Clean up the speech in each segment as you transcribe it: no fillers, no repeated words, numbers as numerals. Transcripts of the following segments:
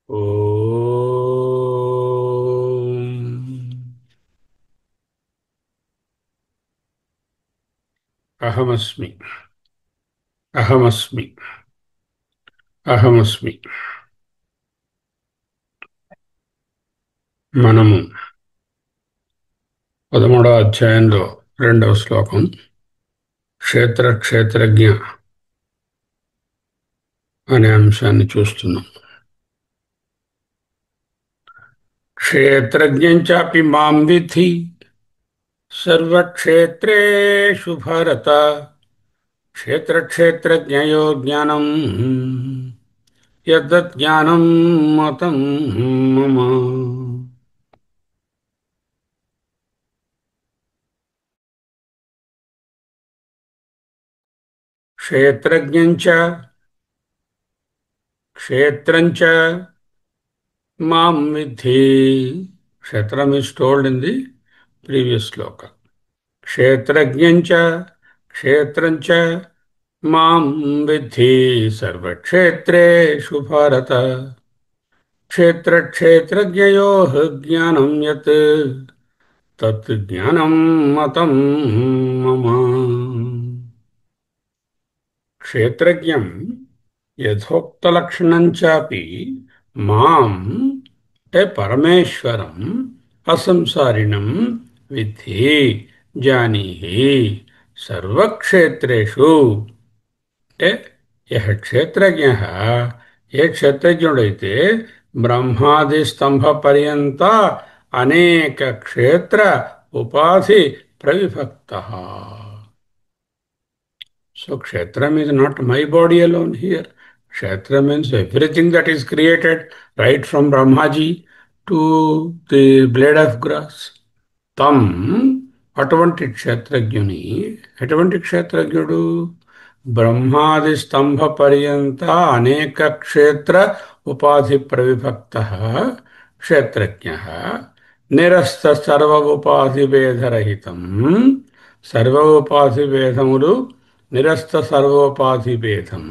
ఓం అహమస్మి అహమస్మి అహమస్మి. మనము 13వ అధ్యాయంలో 2వ శ్లోకం క్షేత్రజ్ఞ అనే అంశాన్ని చూస్తున్నాం. క్షేత్రజ్ఞం చాపి మాం విద్ధి సర్వక్షేత్రేషు భరత క్షేత్రజ్ఞయో జ్ఞానం యద్జ్ఞానం మతం మమ. క్షేత్రజ్ఞం చ క్షేత్రం చ మాం విద్ధి. క్షేత్రం is told in the previous sloka. క్షేత్రజ్ఞం చ క్షేత్రం చ మాం విద్ధి సర్వక్షేత్రేషు భారత క్షేత్రజ్ఞయోః జ్ఞానం యత్ తత్ జ్ఞానం మతం మమ. క్షేత్రజ్ఞం యథోక్తలక్షణం చాపి మాం అంటే పరమేశ్వరం అసంసారిణం విద్ధి జానీహి సర్వక్షేత్రేషు. అంటే యః క్షేత్రజ్ఞః, ఏ క్షేత్రజ్ఞుడైతే బ్రహ్మాది స్తంభ పర్యంత అనేక క్షేత్ర ఉపాధి ప్రవిభక్తః. So Kshetra is not my body alone here. Kshetra means everything that is created, right from Brahmaji to the blade of grass. తం అటువంటి క్షేత్రజ్ఞుని, ఎటువంటి క్షేత్రజ్ఞుడు? బ్రహ్మాది స్తంభ పర్యంత అనేక క్షేత్ర ఉపాధి ప్రవిభక్త క్షేత్రజ్ఞ నిరస్త సర్వ ఉపాధి భేదరహితం. సర్వ ఉపాధి భేదములు, నిరస్త సర్వోపాధి భేదం,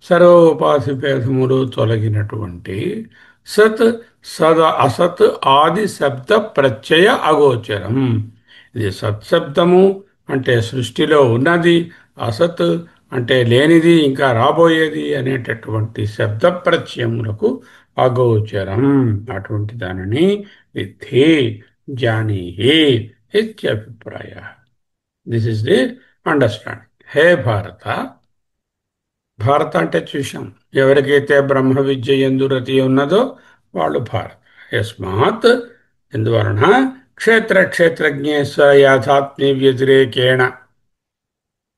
సర్వోపాధి భేదములు తొలగినటువంటి సత్ సద అసత్ ఆది శబ్ద ప్రత్యయ అగోచరం. ఇది సత్శబ్దము అంటే సృష్టిలో ఉన్నది, అసత్ అంటే లేనిది ఇంకా రాబోయేది అనేటటువంటి శబ్ద ప్రత్యయములకు అగోచరం. అటువంటి దానిని విద్ధి జానీహి ఇత్యభిప్రాయ. This is the understanding. హే భారత, భారత అంటే చూశాం, ఎవరికైతే బ్రహ్మ విద్య యందు రతి ఉన్నదో వాళ్ళు భారత. యస్మాత్ ఎందువలన క్షేత్రజ్ఞేశ్వర యాథాత్మ్య వ్యతిరేకేణ,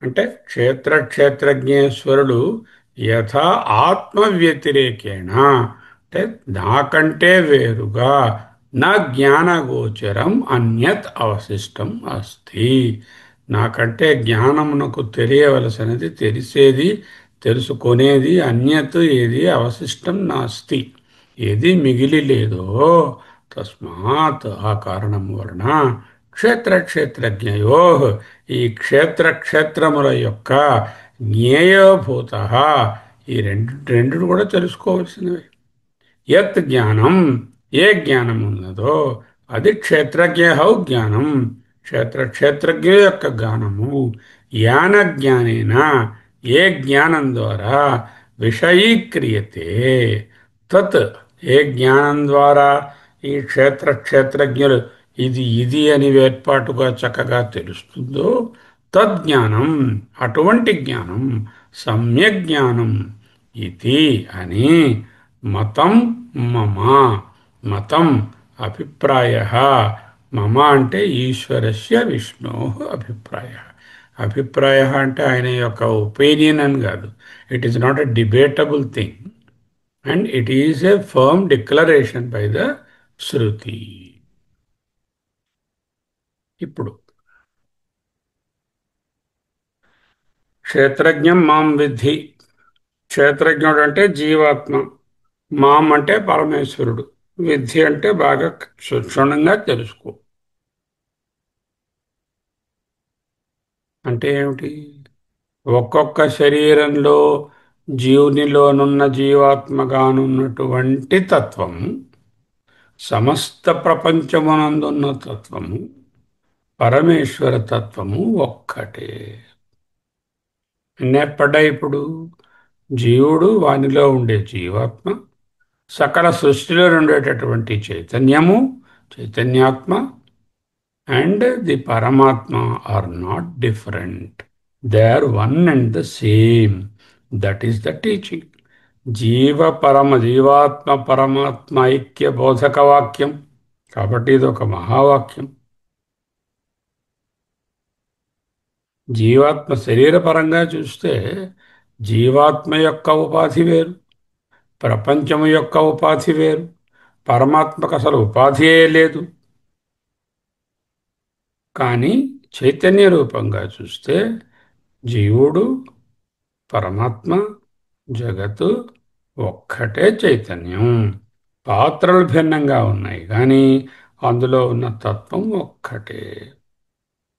అంటే క్షేత్రజ్ఞేశ్వరుడు యథా ఆత్మ వ్యతిరేకేణ అంటే నాకంటే వేరుగా నా జ్ఞానగోచరం అన్యత్ అవశిష్టం అస్తి. నాకంటే జ్ఞానమునకు తెలియవలసినది, తెలిసేది, తెలుసుకునేది అన్యత్ ఏది అవశిష్టం నాస్తి, ఏది మిగిలి లేదో. తస్మాత్ ఆ కారణం వలన క్షేత్రజ్ఞయో, ఈ క్షేత్రముల యొక్క జ్ఞేయోభూత, ఈ రెండు కూడా తెలుసుకోవలసినవి. యత్ జ్ఞానం, ఏ జ్ఞానం ఉన్నదో అది క్షేత్రజ్ఞ జ్ఞానం, క్షేత్రజ్ఞ యొక్క జ్ఞానము. యాన జ్ఞానేన, ఏ జ్ఞానం ద్వారా విషయీక్రియతే, తత్ ఏ జ్ఞానం ద్వారా ఈ క్షేత్రజ్ఞులు ఇది ఇది అని వేర్పాటుగా చక్కగా తెలుస్తుందో, తజ్ఞానం అటువంటి జ్ఞానం సమ్యక్ జ్ఞానం ఇది అని మతం మమ. మతం అభిప్రాయ, మమ అంటే ఈశ్వరస్య విష్ణో అభిప్రాయ. అభిప్రాయ అంటే ఆయన యొక్క ఒపీనియన్ అని కాదు. It is not a debatable thing and it is a firm declaration by the శృతి. ఇప్పుడు క్షేత్రజ్ఞం మాం విద్ధి. క్షేత్రజ్ఞుడు అంటే జీవాత్మ, మాం అంటే పరమేశ్వరుడు, విద్ధి అంటే బాగా క్షుణ్ణంగా తెలుసుకో. అంటే ఏమిటి? ఒక్కొక్క శరీరంలో జీవునిలోనున్న జీవాత్మగానున్నటువంటి తత్వము, సమస్త ప్రపంచమునందున్న తత్వము, పరమేశ్వర తత్వము ఒక్కటే. ఎన్నెప్పడ్డా ఇప్పుడు జీవుడు, వానిలో ఉండే జీవాత్మ, సకల సృష్టిలో ఉండేటటువంటి చైతన్యము, చైతన్యాత్మ అండ్ ది పరమాత్మ are not different. They are one and the same. That is the teaching. జీవాత్మ పరమాత్మ ఐక్య బోధక వాక్యం. కాబట్టి ఇది ఒక మహావాక్యం. జీవాత్మ శరీరపరంగా చూస్తే జీవాత్మ యొక్క ఉపాధి వేరు, ప్రపంచము యొక్క ఉపాధి వేరు. పరమాత్మకు అసలు ఉపాధియే లేదు. కానీ చైతన్య రూపంగా చూస్తే జీవుడు, పరమాత్మ, జగత్తు ఒక్కటే చైతన్యం. పాత్రలు భిన్నంగా ఉన్నాయి కానీ అందులో ఉన్న తత్వం ఒక్కటే.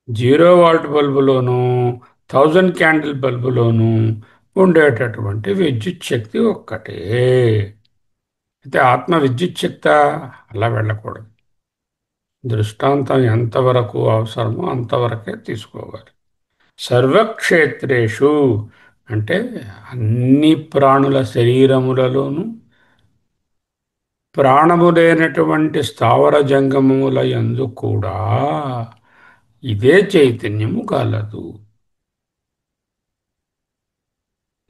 0 వాట్ బల్బులోనూ 1000 క్యాండిల్ బల్బులోనూ ఉండేటటువంటి విద్యుత్ శక్తి ఒక్కటే. అయితే ఆత్మ విద్యుత్ శక్తి అలా వెళ్ళకూడదు. దృష్టాంతం ఎంతవరకు అవసరమో అంతవరకే తీసుకోవాలి. సర్వక్షేత్రేషు అంటే అన్ని ప్రాణుల శరీరములలోనూ, ప్రాణము లేనటువంటి స్థావర జంగమముల యందు కూడా ఇదే చైతన్యము గలదు.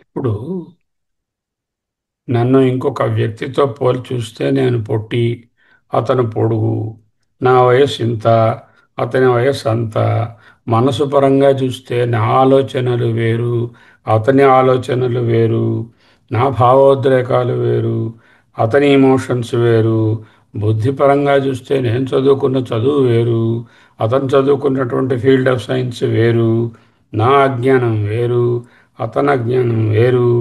ఇప్పుడు నన్ను ఇంకొక వ్యక్తితో పోల్చి చూస్తే నేను పొట్టి, అతను పొడుగు, నా వయస్సు ఇంత, అతని వయస్సు అంత. మనసు పరంగా చూస్తే నా ఆలోచనలు వేరు, అతని ఆలోచనలు వేరు, నా భావోద్రేకాలు వేరు, అతని ఎమోషన్స్ వేరు. బుద్ధిపరంగా చూస్తే నేను చదువుకున్న చదువు వేరు, అతను చదువుకున్నటువంటి ఫీల్డ్ ఆఫ్ సైన్స్ వేరు, నా అజ్ఞానం వేరు, అతని అజ్ఞానం వేరు,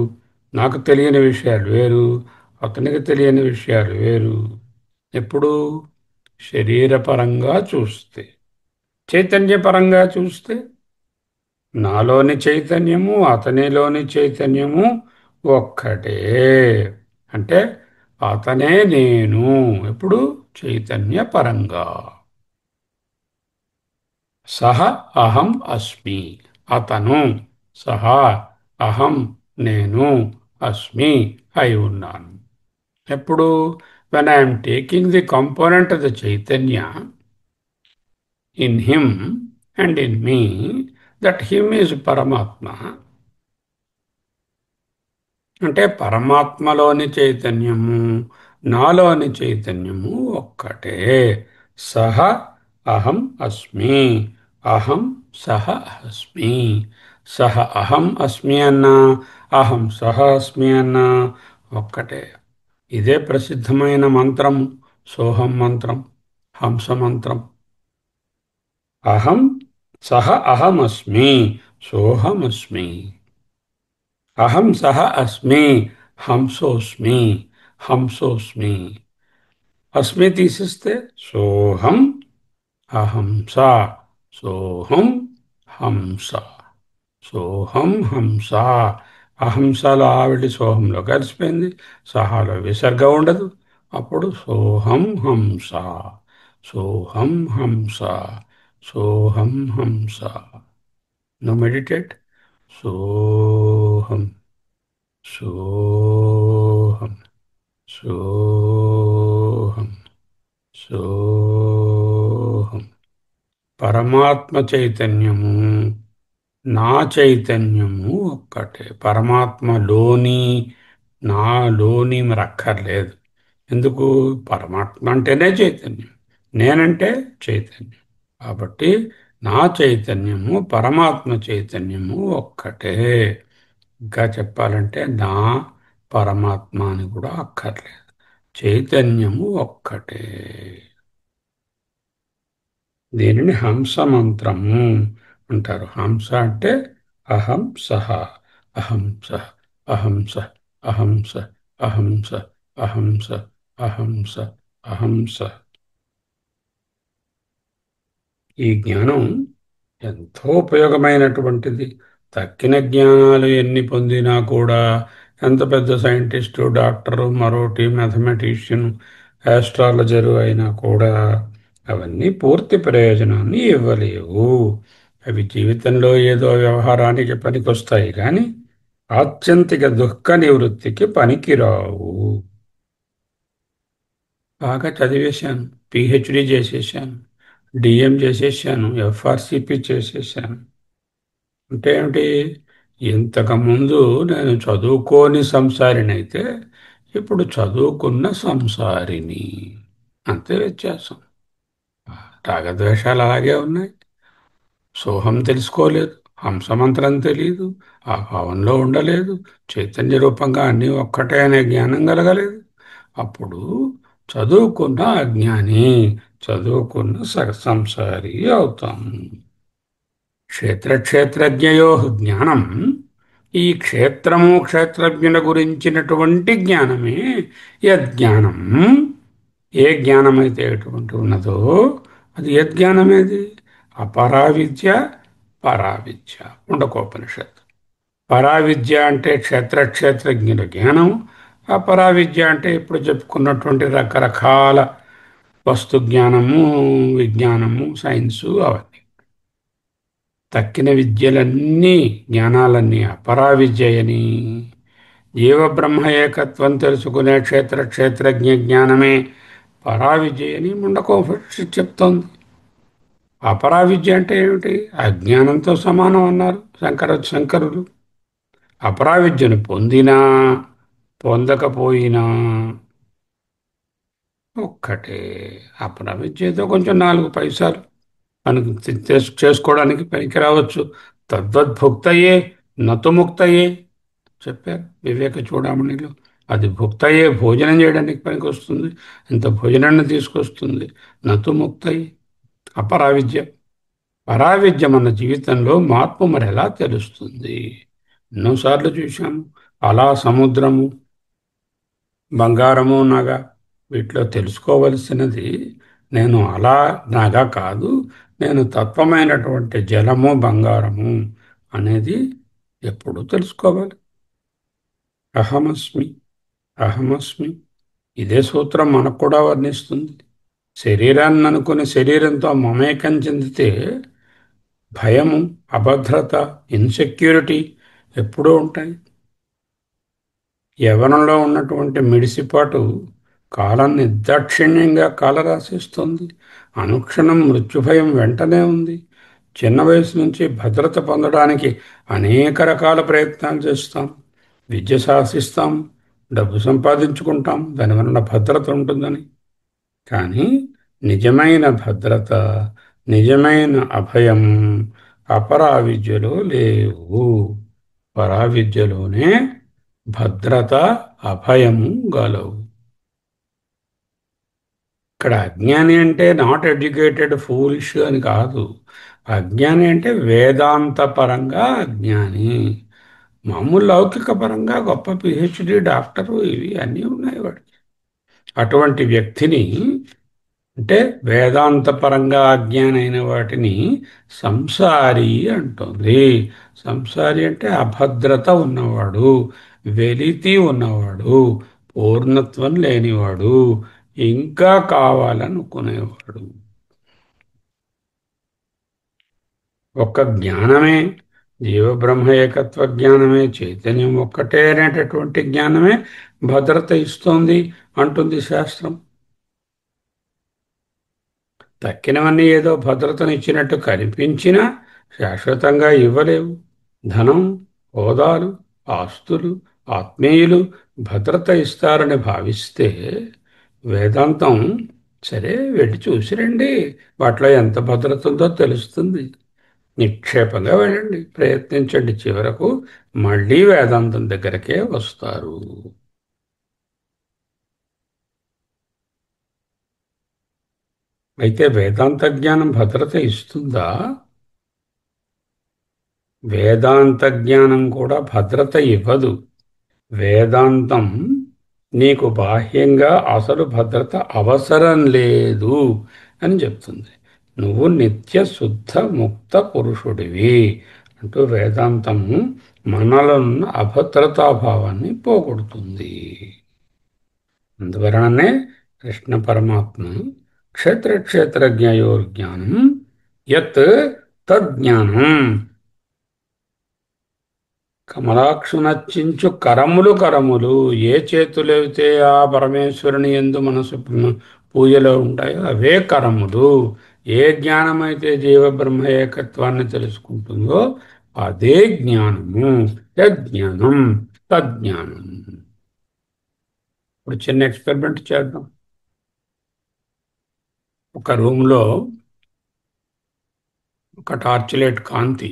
నాకు తెలియని విషయాలు వేరు, అతనికి తెలియని విషయాలు వేరు. ఎప్పుడు శరీరపరంగా చూస్తే. చైతన్యపరంగా చూస్తే నాలోని చైతన్యము, అతనిలోని చైతన్యము ఒక్కటే. అంటే అతనే నేను. ఎప్పుడు చైతన్యపరంగా. సహ అహం అస్మి. అతను, సహా అహం నేను, అస్మి అయి ఉన్నాను. ఎప్పుడు when I'm taking the component of the Chaitanya in him and in me, that him is పరమాత్మ. అంటే పరమాత్మలోని చైతన్యము, నాలోని చైతన్యము ఒక్కటే. సహ అహం అస్మి, అహం సహ అస్మి. సహ అహం అస్మి అన్నా, అహం సహ అస్మి అన్నా ఒక్కటే. ఇదే ప్రసిద్ధమైన మంత్రం, సోహం మంత్రం, హంస మంత్రం. అహం సహ అహమస్మి, సోహమస్మి. అహం సహ అస్మి, హంసోస్మి, హంసోస్మి. అస్మి తీసిస్తే సోహం అహంస, సోహం హంస, సోహం హంస. అహంసలో ఆవిడి సోహంలో కలిసిపోయింది, సహాలో విసర్గ ఉండదు. అప్పుడు సోహం హంస, సోహం హంస, సోహం హంస. No meditate. సోహం, సోహం, సోహం, సోహం. పరమాత్మ చైతన్యము, నా చైతన్యము ఒక్కటే. పరమాత్మలోని, నాలోని మరి అక్కర్లేదు. ఎందుకు? పరమాత్మ అంటేనే చైతన్యం, నేనంటే చైతన్యం. కాబట్టి నా చైతన్యము, పరమాత్మ చైతన్యము ఒక్కటే. ఇంకా చెప్పాలంటే నా పరమాత్మ అని కూడా అక్కర్లేదు. చైతన్యము ఒక్కటే. దీనిని హంస మంత్రము అంటారు. హంస అంటే అహం సహ, అహం సహ, అహం సహ, అహం సహ, అహం సహ, అహం సహ, అహం సహ, అహం సహ. ఈ జ్ఞానం ఎంతో ఉపయోగమైనటువంటిది. తక్కిన జ్ఞానాలు ఎన్ని పొందినా కూడా ఎంత పెద్ద సైంటిస్టు, డాక్టరు, మరోటి మ్యాథమెటీషియన్, ఆస్ట్రాలజరు అయినా కూడా అవన్నీ పూర్తి ప్రయోజనాన్ని ఇవ్వలేవు. అవి జీవితంలో ఏదో వ్యవహారానికి పనికొస్తాయి కానీ ఆత్యంతిక దుఃఖ నివృత్తికి పనికిరావు. బాగా చదివేశాను, పిహెచ్డి చేసేసాను, డిఎం చేసేసాను, ఎఫ్ఆర్సిపి చేసేసాను. అంటే ఏమిటి? ఇంతకుముందు నేను చదువుకోని సంసారినైతే ఇప్పుడు చదువుకున్న సంసారిని. అంతే వ్యత్యాసం. రాగద్వేషాలు అలాగే ఉన్నాయి. సోహం తెలుసుకోలేదు, హంసమంత్రం తెలియదు, ఆ భావంలో ఉండలేదు, చైతన్య రూపంగా అన్నీ ఒక్కటే అనే జ్ఞానం కలగలేదు. అప్పుడు చదువుకున్న అజ్ఞాని, చదువుకున్న సంసారి అవుతాము. క్షేత్రజ్ఞయో జ్ఞానం, ఈ క్షేత్రము క్షేత్రజ్ఞుల గురించినటువంటి జ్ఞానమే యజ్ఞానం. ఏ జ్ఞానమైతే ఎటువంటి ఉన్నదో అది యజ్ఞానమేది. అపరావిద్య, పరావిద్య ఉండకోపనిషత్. పరావిద్య అంటే క్షేత్రజ్ఞుల జ్ఞానం. అపరావిద్య అంటే ఇప్పుడు చెప్పుకున్నటువంటి రకరకాల వస్తు జ్ఞానము, విజ్ఞానము, సైన్సు అవన్నీ. తక్కిన విద్యలన్నీ, జ్ఞానాలన్నీ అపరావిద్యయని, జీవబ్రహ్మ ఏకత్వం తెలుసుకునే క్షేత్రజ్ఞ జ్ఞానమే పరావిద్యయని ముండకోపనిషత్తు చెప్తోంది. అపరావిద్య అంటే ఏమిటి? అజ్ఞానంతో సమానం అన్నారు శంకరులు. అపరావిద్యను పొందినా పొందకపోయినా ఒక్కటే. అపరావిద్యతో కొంచెం 4 పైసలు మనకు చేసుకోవడానికి పనికి రావచ్చు. తద్వద్భుక్తయే నతుముక్తయే చెప్పారు వివేక చూడామణిలో. అది భుక్తయే, భోజనం చేయడానికి పనికి వస్తుంది, ఇంత భోజనాన్ని తీసుకొస్తుంది. నతు ముక్తయే అపరావిద్య. పరావిద్య మన జీవితంలో మార్పు మరి ఎలా తెలుస్తుంది? ఎన్నోసార్లు చూశాము. అలా సముద్రము, బంగారము, నగ, వీటిలో తెలుసుకోవలసినది నేను అలా నగ కాదు, నేను తత్వమైనటువంటి జలము, బంగారము అనేది ఎప్పుడూ తెలుసుకోవాలి. అహమస్మి, అహమస్మి. ఇదే సూత్రం మనకు కూడా వర్ణిస్తుంది. శరీరాన్ని అనుకుని శరీరంతో మమేకం చెందితే భయము, అభద్రత, ఇన్సెక్యూరిటీ ఎప్పుడూ ఉంటాయి. యవ్వనంలో ఉన్నటువంటి మిడిసిపాటు కాలం నిర్దాక్షిణ్యంగా కాలరాశిస్తుంది. అనుక్షణం మృత్యుభయం వెంటనే ఉంది. చిన్న వయసు నుంచి భద్రత పొందడానికి అనేక రకాల ప్రయత్నాలు చేస్తాం. విద్య సాధిస్తాం, డబ్బు సంపాదించుకుంటాం, దానివలన భద్రత ఉంటుందని. కానీ నిజమైన భద్రత, నిజమైన అభయం అపరావిద్యలో లేవు. పరావిద్యలోనే భద్రత, అభయము గలవు. ఇక్కడ అజ్ఞాని అంటే నాట్ ఎడ్యుకేటెడ్ ఫూలిష్ అని కాదు. అజ్ఞాని అంటే వేదాంత పరంగా అజ్ఞాని. మామూలు లౌకిక పరంగా గొప్ప పిహెచ్డి, డాక్టరు, ఇవి అన్నీ ఉన్నాయి వాడికి. అటువంటి వ్యక్తిని, అంటే వేదాంతపరంగా అజ్ఞానైన వాటిని సంసారి అంటుంది. సంసారి అంటే అభద్రత ఉన్నవాడు, వెలితి ఉన్నవాడు, పూర్ణత్వం లేనివాడు, ఇంకా కావాలనుకునేవాడు. ఒక్క జ్ఞానమే, జీవబ్రహ్మ ఏకత్వ జ్ఞానమే, చైతన్యం ఒక్కటే అనేటటువంటి జ్ఞానమే భద్రత ఇస్తోంది అంటుంది శాస్త్రం. తక్కినవన్నీ ఏదో భద్రతనిచ్చినట్టు కనిపించినా శాశ్వతంగా ఇవ్వలేవు. ధనం, హోదాలు, ఆస్తులు, ఆత్మీయులు భద్రత ఇస్తారని భావిస్తే వేదాంతం సరే వెళ్ళి చూసిరండి, వాటిలో ఎంత భద్రత ఉందో తెలుస్తుంది. నిక్షేపంగా వెళ్ళండి, ప్రయత్నించండి, చివరకు మళ్ళీ వేదాంతం దగ్గరకే వస్తారు. అయితే వేదాంత జ్ఞానం భద్రత ఇస్తుందా? వేదాంత జ్ఞానం కూడా భద్రత ఇవ్వదు. వేదాంతం నీకు బాహ్యంగా అసలు భద్రత అవసరం లేదు అని చెప్తుంది. నువ్వు నిత్య శుద్ధ ముక్త పురుషుడివి, అంటూ వేదాంతము మనలో ఉన్న అభద్రతాభావాన్ని పోగొడుతుంది. అందువలననే కృష్ణ పరమాత్మ క్షేత్ర క్షేత్రజ్ఞయోర్జ్ఞానం యత్ తజ్ఞానం. కమలాక్షునర్చించు కరములు కరములు, ఏ చేతులైతే ఆ పరమేశ్వరుని యందు మనసు పూజలో ఉంటాయో అవే కరములు. ఏ జ్ఞానమైతే జీవబ్రహ్మ ఏకత్వాన్ని తెలుసుకుంటుందో అదే జ్ఞానము. యజ్ఞానం తజ్ఞానం. ఇప్పుడు చిన్న ఎక్స్పెరిమెంట్ చేద్దాం. ఒక రూమ్లో ఒక టార్చ్ లైట్ కాంతి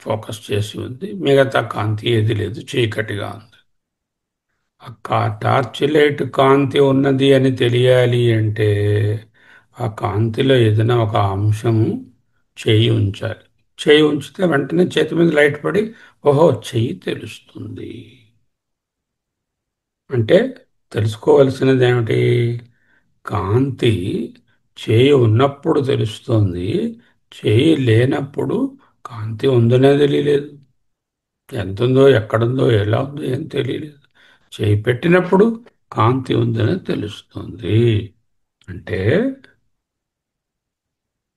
ఫోకస్ చేసి ఉంది, మిగతా కాంతి ఏది లేదు, చీకటిగా ఉంది. ఆ టార్చ్ లైట్ కాంతి ఉన్నది అని తెలియాలి అంటే ఆ కాంతిలో ఏదైనా ఒక అంశము చేయి ఉంచాలి. చేయి ఉంచితే వెంటనే చేతి మీద లైట్ పడి ఓహో చెయ్యి తెలుస్తుంది. అంటే తెలుసుకోవలసినది ఏమిటి? కాంతి చేయి ఉన్నప్పుడు తెలుస్తుంది, చేయి లేనప్పుడు కాంతి ఉందనే తెలియలేదు. ఎంతుందో ఎక్కడుందో ఎలా ఉందో ఏం తెలియలేదు. చేయి పెట్టినప్పుడు కాంతి ఉందని తెలుస్తుంది. అంటే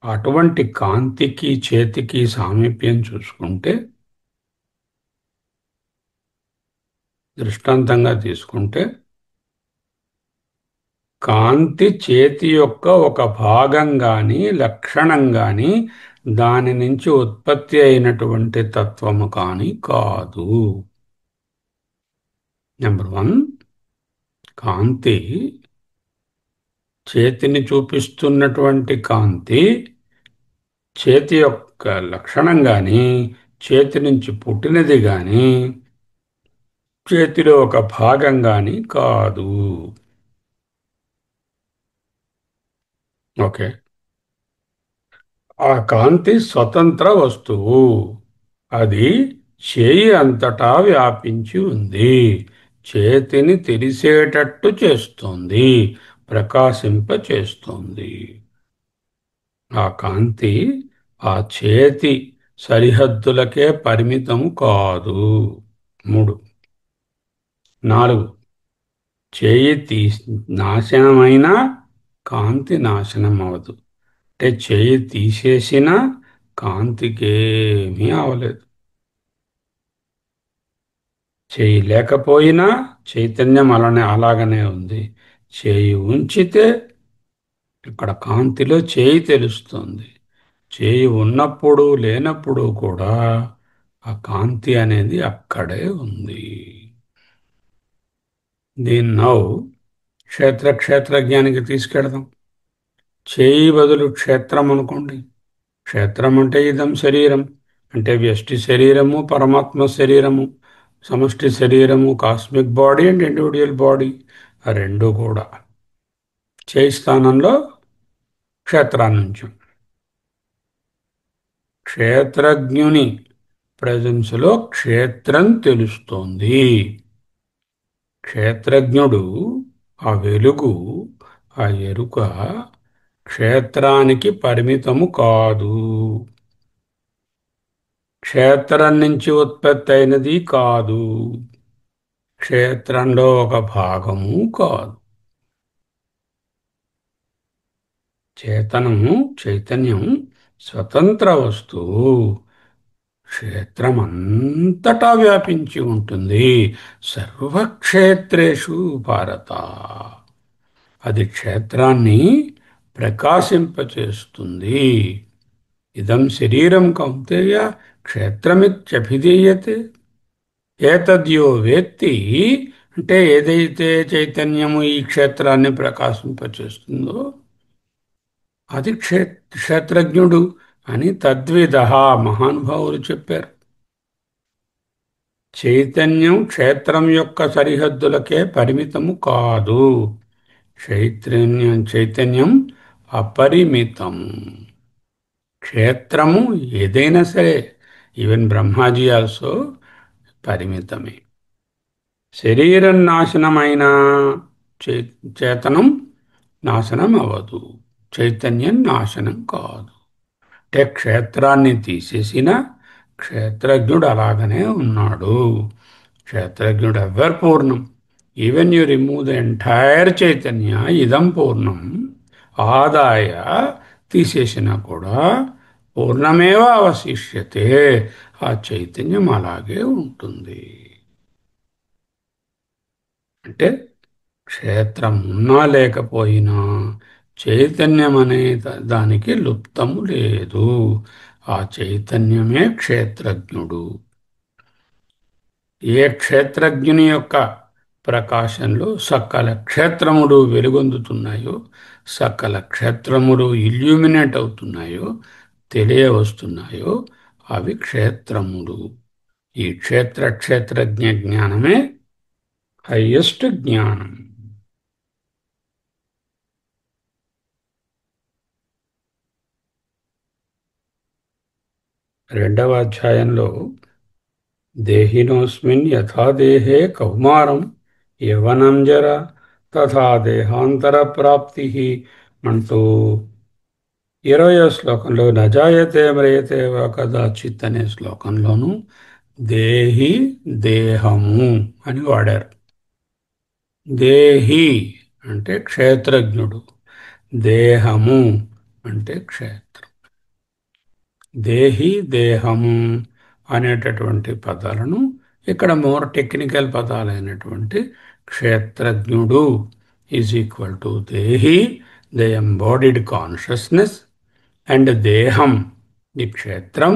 అటువంటి కాంతికి చేతికి సామీప్యం చూసుకుంటే, దృష్టాంతంగా తీసుకుంటే, కాంతి చేతి యొక్క ఒక భాగం గాని లక్షణం గాని దాని నుంచి ఉత్పత్తి అయినటువంటి తత్వము కాని కాదు. నెంబర్ వన్, కాంతి చేతిని చూపిస్తున్నటువంటి కాంతి చేతి యొక్క లక్షణం గాని, చేతి నుంచి పుట్టినది గాని, చేతిలో ఒక భాగం గాని కాదు. ఓకే. ఆ కాంతి స్వతంత్ర వస్తువు. అది చేయి అంతటా వ్యాపించి ఉంది. చేతిని తెలిసేటట్టు చేస్తుంది, ప్రకాశింప చేస్తుంది. ఆ కాంతి ఆ చేతి సరిహద్దులకే పరిమితము కాదు. 3. 4. చేయి నాశనమైనా కాంతి నాశనం అవదు. అంటే చేయి తీసేసినా కాంతికేమీ అవలేదు. చేయి లేకపోయినా చైతన్యం అలాగనే ఉంది. చేయి ఉంచితే ఇక్కడ కాంతిలో చేయి తెలుస్తుంది. చేయి ఉన్నప్పుడు లేనప్పుడు కూడా ఆ కాంతి అనేది అక్కడే ఉంది. దీన్ని నౌ క్షేత్రజ్ఞానికి తీసుకెడదాం. చేయి బదులు క్షేత్రం అనుకోండి. క్షేత్రం అంటే ఇదం శరీరం, అంటే వ్యష్టి శరీరము, పరమాత్మ శరీరము, సమష్టి శరీరము, cosmic body and individual body, ఆ రెండు కూడా చేయి స్థానంలో క్షేత్రాన్నించాం. క్షేత్రజ్ఞుని ప్రజెన్స్లో క్షేత్రం తెలుస్తోంది. క్షేత్రజ్ఞుడు ఆ వెలుగు, ఆ ఎరుక క్షేత్రానికి పరిమితము కాదు. క్షేత్రం నుంచి ఉత్పత్తి అయినది కాదు. క్షేత్రంలో ఒక భాగము కాదు. చేతనము, చైతన్యం స్వతంత్ర వస్తువు. క్షేత్రమంతటా వ్యాపించి ఉంటుంది. సర్వక్షేత్రేషు భారత. అది క్షేత్రాన్ని ప్రకాశింపచేస్తుంది. ఇదం శరీరం కౌంతేయ క్షేత్రమిత్యభిధీయతే. ఏతద్యో వేత్తి, అంటే ఏదైతే చైతన్యము ఈ క్షేత్రాన్ని ప్రకాశింపచేస్తుందో అది క్షేత్రజ్ఞుడు అని తద్విద మహానుభావులు చెప్పారు. చైతన్యం క్షేత్రం యొక్క సరిహద్దులకే పరిమితము కాదు. చైతన్యం అపరిమితం. క్షేత్రము ఏదైనా సరే, ఈవెన్ బ్రహ్మాజీ ఆల్సో పరిమితమే. శరీరం నాశనమైన చేతనం నాశనం అవ్వదు. చైతన్యం నాశనం కాదు. అంటే క్షేత్రాన్ని తీసేసిన క్షేత్రజ్ఞుడు అలాగనే ఉన్నాడు. క్షేత్రజ్ఞుడు ఎవర్ పూర్ణం. Even you remove the entire Chaitanya, ఇదం పూర్ణం ఆదాయ తీసేసినా కూడా పూర్ణమేవ అవశిష్యతే, ఆ చైతన్యం అలాగే ఉంటుంది. అంటే క్షేత్రం ఉన్నా లేకపోయినా చైతన్యం అనే దానికి లుప్తము లేదు. ఆ చైతన్యమే క్షేత్రజ్ఞుడు. ఏ క్షేత్రజ్ఞుని యొక్క ప్రకాశంలో సకల క్షేత్రములు వెలుగొందుతున్నాయో, సకల క్షేత్రములు ఇల్యూమినేట్ అవుతున్నాయో, తెలియవస్తున్నాయో, అవి క్షేత్రములు. ఈ క్షేత్రజ్ఞ జ్ఞానమే హయ్యెస్ట్ జ్ఞానం. రెండవ అధ్యాయంలో దేహినోస్మిన్ యథా దేహే కౌమారం యవ్వనం జర తథా దేహాంతర ప్రాప్తి అంటూ 20వ శ్లోకంలో నజాయతే మ్రియతే వా కదాచిత్ అనే శ్లోకంలోను దేహి దేహము అని వాడారు. దేహి అంటే క్షేత్రజ్ఞుడు, దేహము అంటే క్షేత్రం. దేహి దేహము అనేటటువంటి పదాలను ఇక్కడ మోర్ టెక్నికల్ పదాలైనటువంటి క్షేత్రజ్ఞుడు ఈజ్ ఈక్వల్ టు దేహి, ద ఎంబాడీడ్ కాన్షియస్నెస్, అండ్ దేహం ది క్షేత్రం,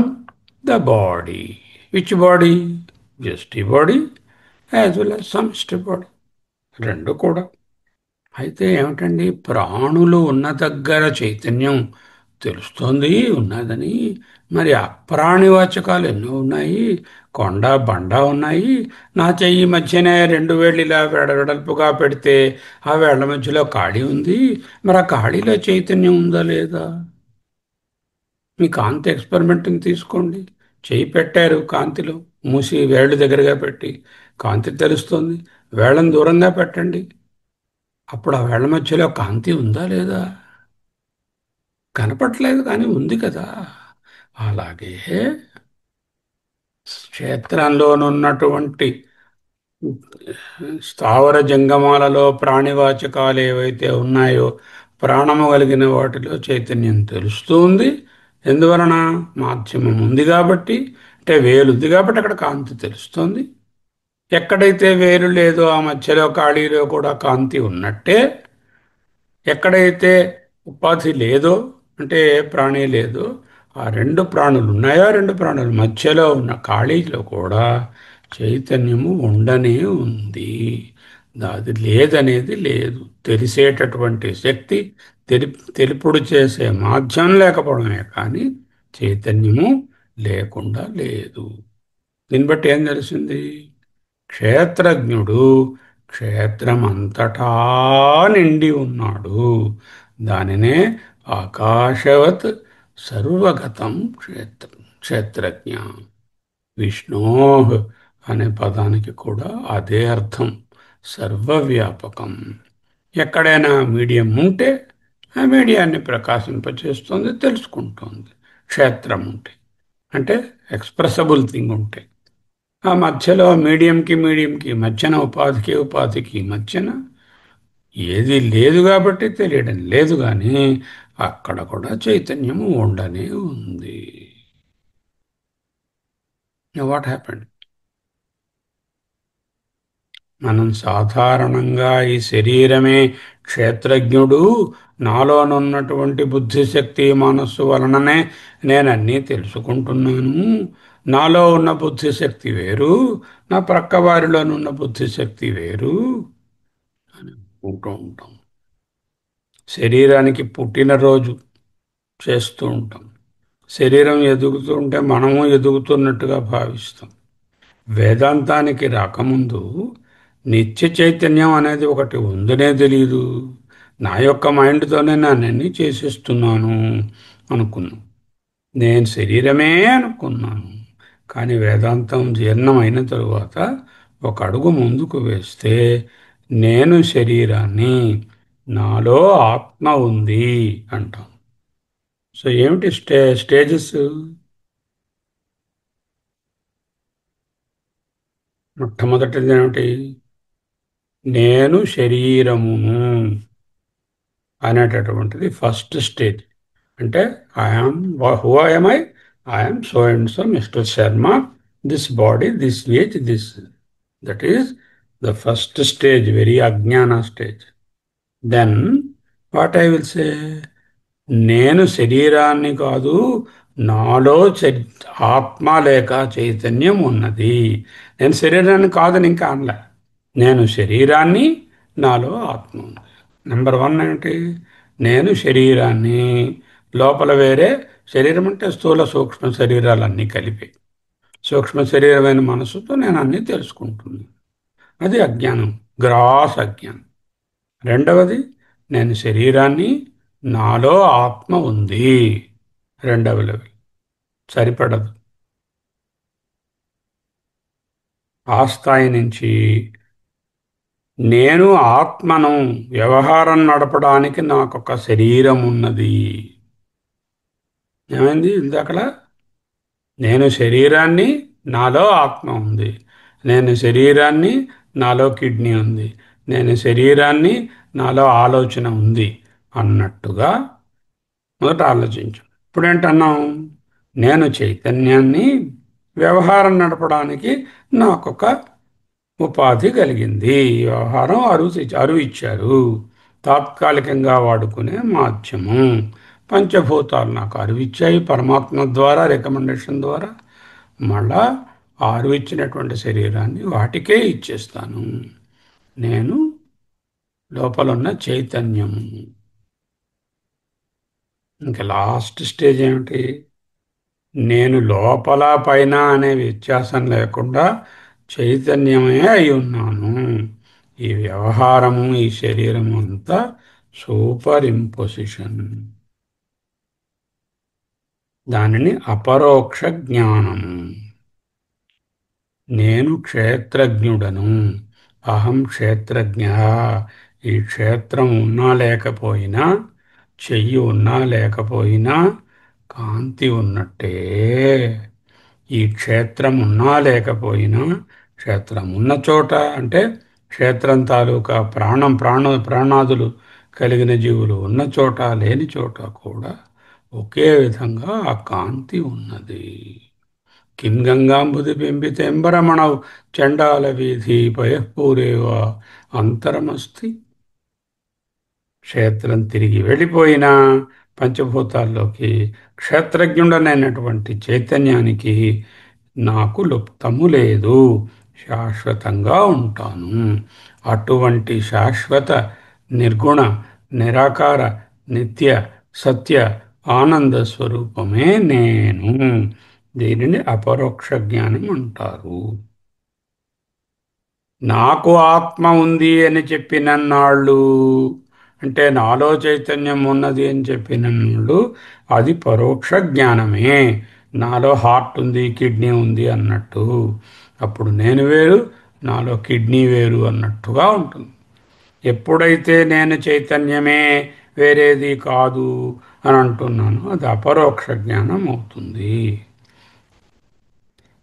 ద బాడీ. Which body? జస్టి బాడీ యాజ్ వెల్ యాజ్ సమష్టి బాడీ, రెండు కూడా. అయితే ఏమిటండి, ప్రాణులు ఉన్న దగ్గర చైతన్యం తెలుస్తోంది ఉన్నదని, మరి అప్రాణివాచకాలు ఎన్నో ఉన్నాయి. కొండ బండ ఉన్నాయి. నా చెయ్యి మధ్యనే రెండు వేళ్ళు ఇలా వెడల్పుగా పెడితే ఆ వేళ్ల మధ్యలో ఖాళీ ఉంది. మరి ఆ ఖాళీలో చైతన్యం ఉందా లేదా? మీ కాంతి ఎక్స్పెరిమెంట్ని తీసుకోండి. చెయ్యి పెట్టారు కాంతిలో, మూసి వేళ్ళు దగ్గరగా పెట్టి కాంతి తెలుస్తుంది. వేళ్ళని దూరంగా పెట్టండి, అప్పుడు ఆ వేళ్ల మధ్యలో కాంతి ఉందా లేదా? కనపట్లేదు కానీ ఉంది కదా. అలాగే క్షేత్రంలోనున్నటువంటి స్థావర జంగమాలలో ప్రాణివాచకాలు ఏవైతే ఉన్నాయో, ప్రాణము కలిగిన వాటిలో చైతన్యం తెలుస్తూ ఉంది. ఎందువలన? మాధ్యమం ఉంది కాబట్టి, అంటే వేలు ఉంది కాబట్టి అక్కడ కాంతి తెలుస్తోంది. ఎక్కడైతే వేలు లేదో ఆ మధ్యలో ఖాళీలో కూడా కాంతి ఉన్నట్టే, ఎక్కడైతే ఉపాధి లేదో, అంటే ఏ ప్రాణి లేదో, ఆ రెండు ప్రాణులు ఉన్నాయో, రెండు ప్రాణుల మధ్యలో ఉన్న ఖాళీలో కూడా చైతన్యము ఉండనే ఉంది. అది లేదనేది లేదు. తెలిసేటటువంటి శక్తి, తెలుపుడు చేసే మాధ్యమం లేకపోవడమే కానీ చైతన్యము లేకుండా లేదు. దీన్ని బట్టి ఏం తెలిసింది? క్షేత్రజ్ఞుడు క్షేత్రమంతటా నిండి ఉన్నాడు. దానినే ఆకాశవత్ సర్వగతం క్షేత్రజ్ఞ. విష్ణో అనే పదానికి కూడా అదే అర్థం, సర్వవ్యాపకం. ఎక్కడైనా మీడియం ఉంటే ఆ మీడియాన్ని ప్రకాశింపచేస్తుంది, తెలుసుకుంటుంది. క్షేత్రం ఉంటే, అంటే ఎక్స్ప్రెసబుల్ థింగ్ ఉంటే, ఆ మధ్యలో మీడియంకి మధ్యన, ఉపాధికి మధ్యన ఏది లేదు కాబట్టి తెలియడం లేదు, కానీ అక్కడ కూడా చైతన్యము ఉండనే ఉంది. What happened? మనం సాధారణంగా ఈ శరీరమే క్షేత్రజ్ఞుడు, నాలోనున్నటువంటి బుద్ధిశక్తి మనస్సు వలననే నేను అన్నీ తెలుసుకుంటున్నాను, నాలో ఉన్న బుద్ధిశక్తి వేరు, నా ప్రక్క వారిలోనున్న బుద్ధిశక్తి వేరు అని అనుకుంటూ ఉంటాం. శరీరానికి పుట్టినరోజు చేస్తూ ఉంటాం. శరీరం ఎదుగుతూ ఉంటే మనము ఎదుగుతున్నట్టుగా భావిస్తాం. వేదాంతానికి రాకముందు నిత్య చైతన్యం అనేది ఒకటి ఉందనే తెలియదు. నా యొక్క మైండ్తోనే నన్నన్నీ చేసేస్తున్నాను అనుకున్నాను. నేను శరీరమే అనుకున్నాను. కానీ వేదాంతం జీర్ణమైన తరువాత ఒక అడుగు ముందుకు వేస్తే నేను శరీరాన్ని, నాలో ఆత్మ ఉంది అంటాం. సో ఏమిటి స్టేజెస్? మొట్టమొదటిది ఏమిటి? నేను శరీరమును అనేటటువంటిది ఫస్ట్ స్టేజ్. అంటే I'm, who I'm I'm so and so mister Sharma, this body, this age, this. That is the first stage, very అజ్ఞాన stage. Then what I will say, నేను శరీరాన్ని కాదు, నాలో ఆత్మ లేక చైతన్యం ఉన్నది. నేను శరీరాన్ని కాదని ఇంకా అనలే. నేను శరీరాన్ని, నాలో ఆత్మ ఉంది. నెంబర్ వన్ ఏంటి? నేను శరీరాన్ని, లోపల వేరే శరీరం అంటే స్థూల సూక్ష్మ శరీరాలన్నీ కలిపి సూక్ష్మ శరీరమైన మనసుతో నేను అన్నీ తెలుసుకుంటున్నాను. అది అజ్ఞానం, గ్రాస్ అజ్ఞానం. రెండవది, నేను శరీరాన్ని, నాలో ఆత్మ ఉంది. రెండవ లెవెల్. సరిపడదు. ఆ స్థాయి నుంచి నేను ఆత్మను, వ్యవహారం నడపడానికి నాకొక శరీరం ఉన్నది. ఏమైంది ఇందాకలా? నేను శరీరాన్ని, నాలో ఆత్మ ఉంది. నేను శరీరాన్ని, నాలో కిడ్నీ ఉంది. నేను శరీరాన్ని, నాలో ఆలోచన ఉంది అన్నట్టుగా మొదట ఆలోచించు. ఇప్పుడేంటన్నాం? నేను చైతన్యాన్ని, వ్యవహారం నడపడానికి నాకొక ఉపాధి కలిగింది. వ్యవహారం అరువు ఇచ్చారు, తాత్కాలికంగా వాడుకునే మాధ్యమం. పంచభూతాలు నాకు అరువు ఇచ్చాయి పరమాత్మ ద్వారా, రికమెండేషన్ ద్వారా. మళ్ళా ఆ అరువు ఇచ్చినటువంటి శరీరాన్ని వాటికే ఇచ్చేస్తాను. నేను లోపలున్న చైతన్యము. ఇంకా లాస్ట్ స్టేజ్ ఏమిటి? నేను లోపల పైన అనే వ్యత్యాసం లేకుండా చైతన్యమే అయి ఉన్నాను. ఈ వ్యవహారము, ఈ శరీరము అంతా సూపర్ ఇంపోజిషన్. దానిని అపరోక్ష జ్ఞానము. నేను క్షేత్రజ్ఞుడను, అహం క్షేత్రజ్ఞ. ఈ క్షేత్రం ఉన్నా లేకపోయినా, చెయ్యి ఉన్నా లేకపోయినా కాంతి ఉన్నట్టే. ఈ క్షేత్రం ఉన్నా లేకపోయినా, క్షేత్రం ఉన్న చోట అంటే క్షేత్రం తాలూకా ప్రాణాదులు కలిగిన జీవులు ఉన్న చోట, లేని చోట కూడా ఒకే విధంగా ఆ కాంతి ఉన్నది. కిం గంగాంబుది బింబితేంబరమణౌ చండాల వీధి పయఃపూరేవ అంతరమస్తి. క్షేత్రం తిరిగి వెళ్ళిపోయినా పంచభూతాల్లోకి, క్షేత్రజ్ఞుడనైనటువంటి చైతన్యానికి నాకు లుప్తము లేదు, శాశ్వతంగా ఉంటాను. అటువంటి శాశ్వత నిర్గుణ నిరాకార నిత్య సత్య ఆనంద స్వరూపమే నేను. దీనిని అపరోక్ష జ్ఞానం అంటారు. నాకు ఆత్మ ఉంది అని చెప్పినన్నాళ్ళు, అంటే నాలో చైతన్యం ఉన్నది అని చెప్పినన్నాళ్ళు, అది పరోక్ష జ్ఞానమే. నాలో హార్ట్ ఉంది, కిడ్నీ ఉంది అన్నట్టు. అప్పుడు నేను వేరు, నాలో కిడ్నీ వేరు అన్నట్టుగా ఉంటుంది. ఎప్పుడైతే నేను చైతన్యమే, వేరేది కాదు అని అంటున్నానో అది అపరోక్ష జ్ఞానం అవుతుంది.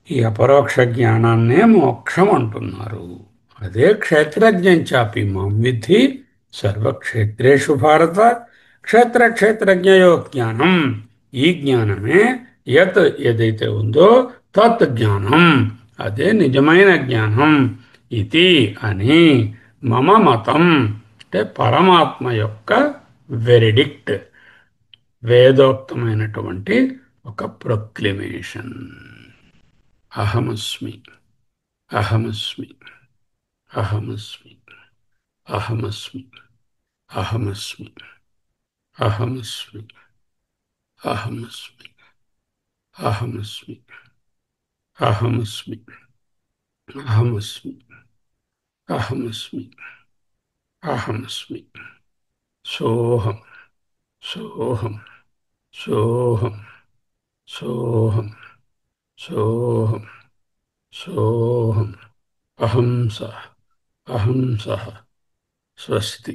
ఈ అపరోక్ష జ్ఞానాన్నే మోక్షం అంటున్నారు. అదే క్షేత్రజ్ఞం చాపి మాం విద్ధి సర్వక్షేత్రేషు భారత క్షేత్రజ్ఞయో జ్ఞానం. ఈ జ్ఞానమే యత్ ఏదైతే ఉందో తత్ జ్ఞానం, అదే నిజమైన జ్ఞానం. ఇది అని మమ మతం, అంటే పరమాత్మ యొక్క వెరిడిక్ట్, వేదోక్తమైనటువంటి ఒక ప్రొక్లమేషన్. అహమస్మి, అహమస్మి, అహమస్మి, అహమస్మి, అహమస్మి, అహమస్మి, అహమస్మి, అహమస్మి, అహమస్మి, అహమస్మి, అహమస్మి, అహమస్మి. సోహం, సోహం, సోహం, సోహం, సోహం, సోహం. అహం సహ, అహం సహ. స్వస్తి.